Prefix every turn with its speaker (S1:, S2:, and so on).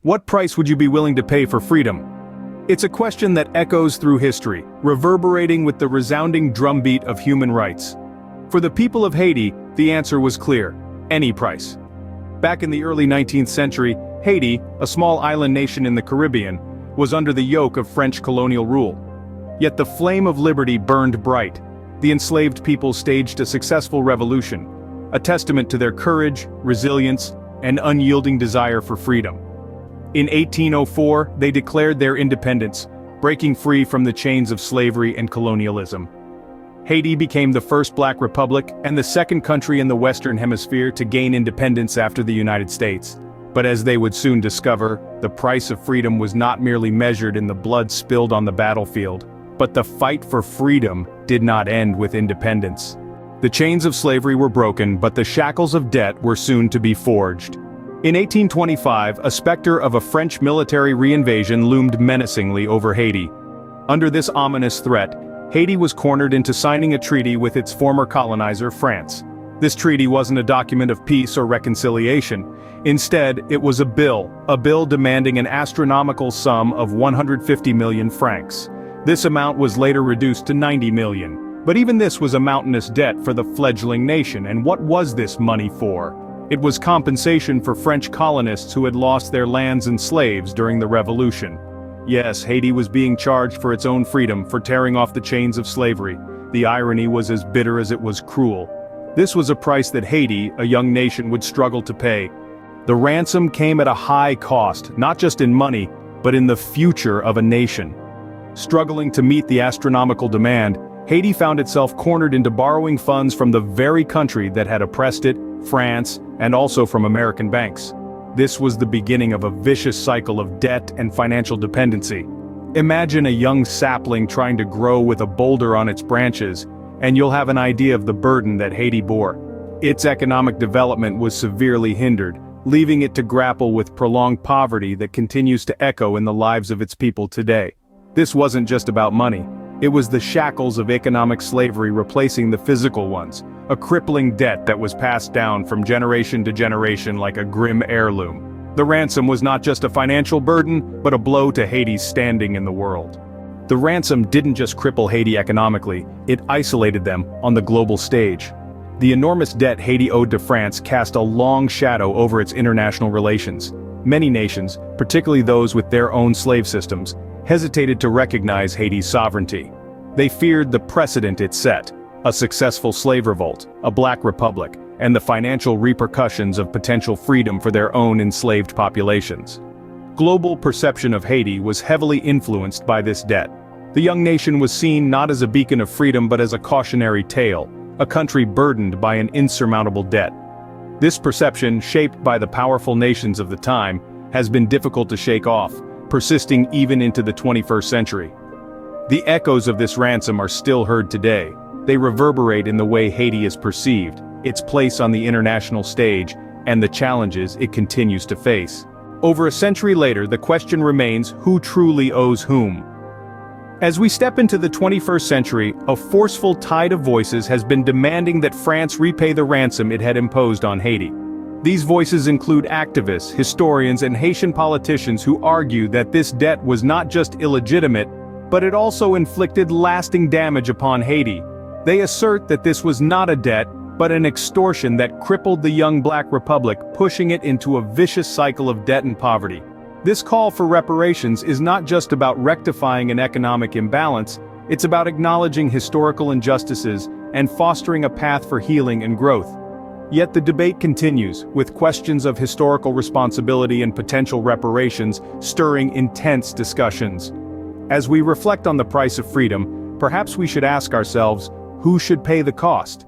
S1: What price would you be willing to pay for freedom? It's a question that echoes through history, reverberating with the resounding drumbeat of human rights. For the people of Haiti, the answer was clear: any price. Back in the early 19th century, Haiti, a small island nation in the Caribbean, was under the yoke of French colonial rule. Yet the flame of liberty burned bright. The enslaved people staged a successful revolution, a testament to their courage, resilience, and unyielding desire for freedom. In 1804, they declared their independence, breaking free from the chains of slavery and colonialism. Haiti became the first Black republic and the second country in the Western Hemisphere to gain independence after the United States. But as they would soon discover, the price of freedom was not merely measured in the blood spilled on the battlefield. But the fight for freedom did not end with independence. The chains of slavery were broken, but the shackles of debt were soon to be forged. In 1825, a specter of a French military reinvasion loomed menacingly over Haiti. Under this ominous threat, Haiti was cornered into signing a treaty with its former colonizer, France. This treaty wasn't a document of peace or reconciliation. Instead, it was a bill demanding an astronomical sum of 150 million francs. This amount was later reduced to 90 million. But even this was a mountainous debt for the fledgling nation, and what was this money for? It was compensation for French colonists who had lost their lands and slaves during the Revolution. Yes, Haiti was being charged for its own freedom, for tearing off the chains of slavery. The irony was as bitter as it was cruel. This was a price that Haiti, a young nation, would struggle to pay. The ransom came at a high cost, not just in money, but in the future of a nation. Struggling to meet the astronomical demand, Haiti found itself cornered into borrowing funds from the very country that had oppressed it, France, and also from American banks. This was the beginning of a vicious cycle of debt and financial dependency. Imagine a young sapling trying to grow with a boulder on its branches, and you'll have an idea of the burden that Haiti bore. Its economic development was severely hindered, leaving it to grapple with prolonged poverty that continues to echo in the lives of its people today. This wasn't just about money. It was the shackles of economic slavery replacing the physical ones, a crippling debt that was passed down from generation to generation like a grim heirloom. The ransom was not just a financial burden, but a blow to Haiti's standing in the world. The ransom didn't just cripple Haiti economically, it isolated them on the global stage. The enormous debt Haiti owed to France cast a long shadow over its international relations. Many nations, particularly those with their own slave systems, hesitated to recognize Haiti's sovereignty. They feared the precedent it set: a successful slave revolt, a Black republic, and the financial repercussions of potential freedom for their own enslaved populations. Global perception of Haiti was heavily influenced by this debt. The young nation was seen not as a beacon of freedom but as a cautionary tale, a country burdened by an insurmountable debt. This perception, shaped by the powerful nations of the time, has been difficult to shake off, persisting even into the 21st century. The echoes of this ransom are still heard today. They reverberate in the way Haiti is perceived, its place on the international stage, and the challenges it continues to face. Over a century later, the question remains: who truly owes whom? As we step into the 21st century, a forceful tide of voices has been demanding that France repay the ransom it had imposed on Haiti. These voices include activists, historians, and Haitian politicians who argue that this debt was not just illegitimate, but it also inflicted lasting damage upon Haiti. They assert that this was not a debt, but an extortion that crippled the young Black republic, pushing it into a vicious cycle of debt and poverty. This call for reparations is not just about rectifying an economic imbalance, it's about acknowledging historical injustices and fostering a path for healing and growth. Yet the debate continues, with questions of historical responsibility and potential reparations stirring intense discussions. As we reflect on the price of freedom, perhaps we should ask ourselves, who should pay the cost?